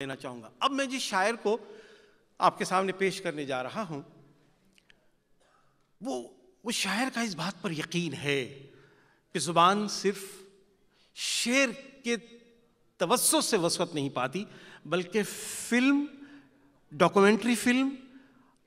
देना चाहूँगा। अब मैं जिस शायर को आपके सामने पेश करने जा रहा हूँ, वो शायर का इस बात पर यकीन है कि ज़ुबान सिर्फ शेर के तवस्सुत से वसवत नहीं पाती, बल्कि फिल्म, डॉक्यूमेंट्री फिल्म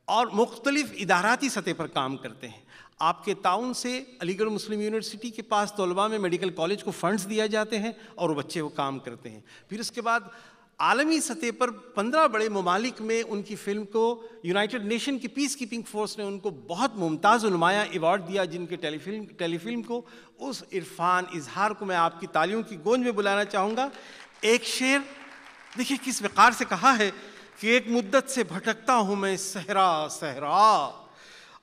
और मुख्तलिफ इदाराती सतह पर काम करते हैं। आपके ताउन से अलीगढ़ मुस्लिम यूनिवर्सिटी के पास तलबा में मेडिकल कॉलेज को फंड्स दिया जाते हैं और वो बच्चे वो काम करते हैं। फिर उसके बाद आलमी सतह पर 15 बड़े ममालिक में उनकी फ़िल्म को यूनाइटेड नेशन की पीस कीपिंग फोर्स ने उनको बहुत मुमताज़ नुमाया अवार्ड दिया, जिनके टेलीफिल्म को, उस इरफान इजहार को मैं आपकी तालियों की गूंज में बुलाना चाहूँगा। एक शेर देखिए किस वक़ार से कहा है कि एक मुद्दत से भटकता हूँ मैं सहरा सहरा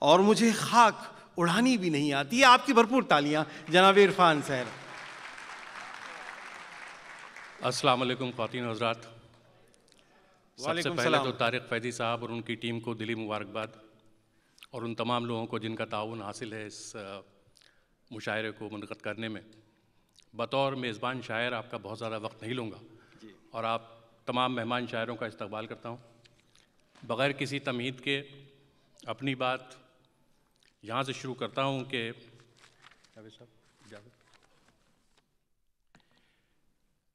और मुझे खाक उड़ानी भी नहीं आती। है आपकी भरपूर तालियां जनाब इरफान सहरा। अस्सलाम वालेकुम ख़वातीन हज़रात। सबसे पहले तो तारिक फैदी साहब और उनकी टीम को दिली मुबारकबाद, और उन तमाम लोगों को जिनका ताउन हासिल है इस मुशायरे को मुनक़द करने में। बतौर मेज़बान शायर आपका बहुत ज़्यादा वक्त नहीं लूँगा और आप तमाम मेहमान शायरों का इस्तकबाल करता हूँ। बग़ैर किसी तमहीद के अपनी बात यहाँ से शुरू करता हूँ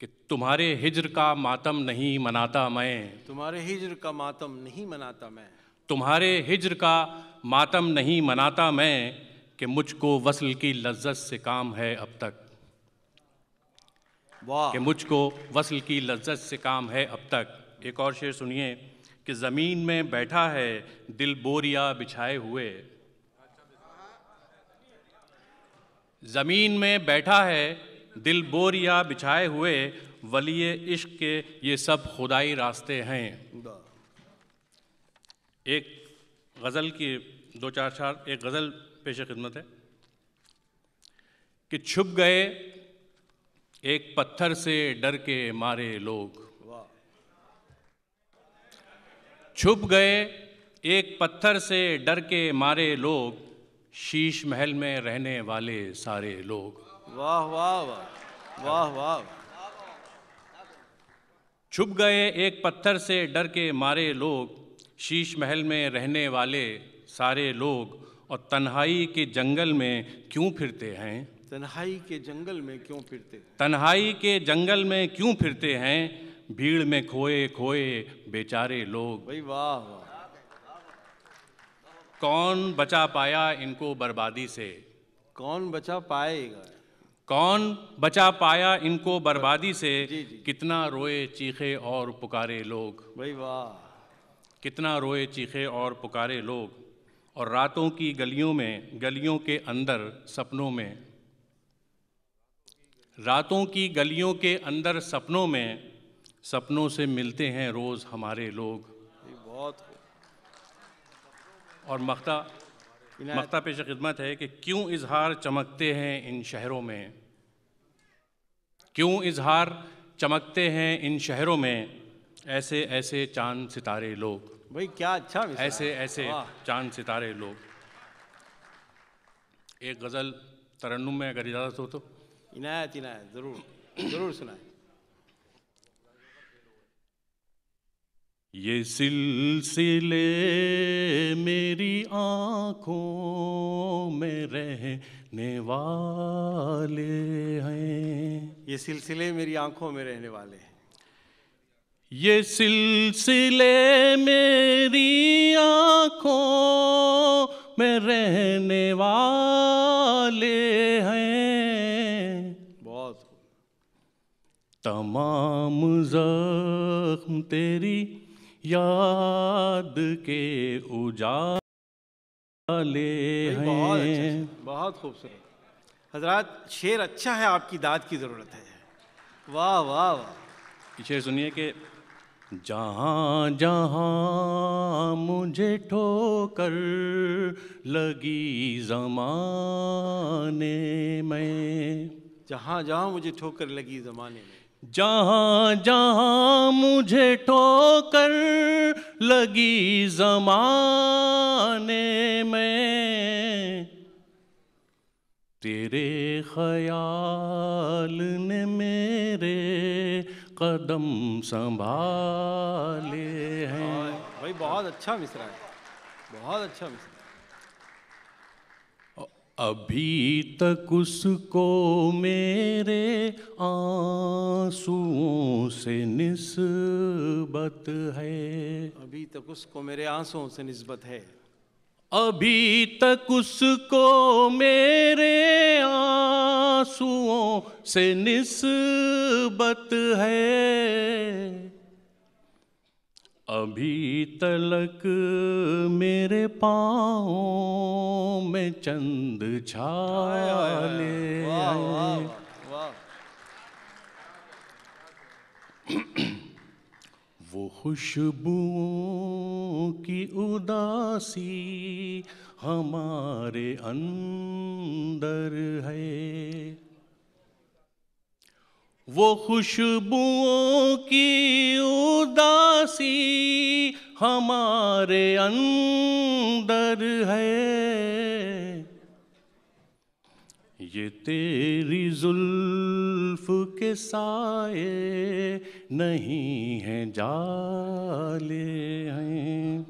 कि तुम्हारे हिज्र का मातम नहीं मनाता मैं, तुम्हारे हिज्र का मातम नहीं मनाता मैं, तुम्हारे हिज्र का मातम नहीं मनाता मैं, कि मुझको वस्ल की लज्जत से काम है अब तक। वाह। कि मुझको वस्ल की लज्जत से काम है अब तक। एक और शेर सुनिए कि ज़मीन में बैठा है दिल बोरिया बिछाए हुए, ज़मीन में बैठा है दिल बोरिया बिछाए हुए, वलिए इश्क के ये सब खुदाई रास्ते हैं। एक गज़ल की दो चार एक गज़ल पेश खिदमत है कि छुप गए एक पत्थर से डर के मारे लोग, छुप गए एक पत्थर से डर के मारे लोग, शीश महल में रहने वाले सारे लोग। वाह वाह वाह वाह वाह। छुप गए एक पत्थर से डर के मारे लोग, शीश महल में रहने वाले सारे लोग, और तन्हाई के जंगल में क्यों फिरते हैं, तन्हाई के जंगल में क्यों फिरते हैं, तन्हाई के जंगल में क्यों फिरते हैं, भीड़ में खोए खोए बेचारे लोग। भाई वाह वाह। कौन बचा पाया इनको बर्बादी से, कौन बचा पाएगा, कौन बचा पाया इनको बर्बादी से, जी जी। कितना रोए चीखे और पुकारे लोग, भाई वाह। कितना रोए चीखे और पुकारे लोग। और रातों की गलियों में, गलियों के अंदर सपनों में, रातों की गलियों के अंदर सपनों में, सपनों से मिलते हैं रोज़ हमारे लोग। बहुत। और मख्ता पेश खिदमत है कि क्यों इजहार चमकते हैं इन शहरों में, क्यों इजहार चमकते हैं इन शहरों में, ऐसे ऐसे चांद सितारे लोग। भाई क्या अच्छा मिसाल। ऐसे ऐसे चांद सितारे लोग। एक गज़ल तरन्नुम में अगर इजाज़त हो तो। इनायत इनायत, ज़रूर ज़रूर सुनाए। ये सिलसिले मेरी आँखों में रहने वाले हैं, ये सिलसिले मेरी आँखों में रहने वाले हैं, ये सिलसिले मेरी आँखों में रहने वाले हैं। बहुत। तमाम ज़ख्म तेरी याद के उजाले हैं। बहुत अच्छा, बहुत खूबसूरत। हजरात शेर अच्छा है, आपकी दाद की ज़रूरत है। वाह वाह वाह। शेर सुनिए कि जहाँ जहाँ मुझे ठोकर लगी ज़माने में, जहाँ जहाँ मुझे ठोकर लगी ज़माने में, जहाँ जहाँ मुझे ठोकर लगी ज़माने में, तेरे ख्याल ने मेरे कदम संभाले हैं। भाई बहुत अच्छा मिसरा है, बहुत अच्छा मिसरा। अभी तक उसको मेरे आंसुओं से निस्बत है, अभी तक उसको मेरे आंसुओं से निस्बत है, अभी तक उसको मेरे आंसुओं से निस्बत है, अभी तलक मेरे पाँवों में चंद छाले हैं। वो खुशबुओं की उदासी हमारे अंदर है, वो खुशबुओं की उदासी हमारे अंदर है, ये तेरी जुल्फ के साए नहीं हैं जाले हैं।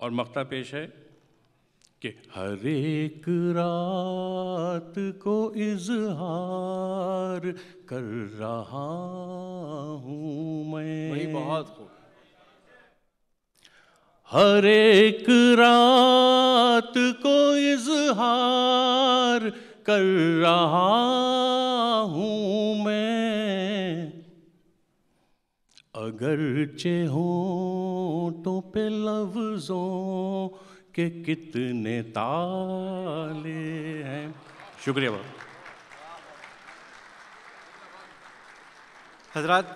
और मक्ता पेश है कि हर एक रात को इजहार कर रहा हूँ मैं। वही बहुत खूब। हर एक रात को इजहार कर रहा हूँ मैं, अगरचे होंठों पे लफ्ज़ों के कितने ताले हैं। शुक्रिया बहुत। हजरात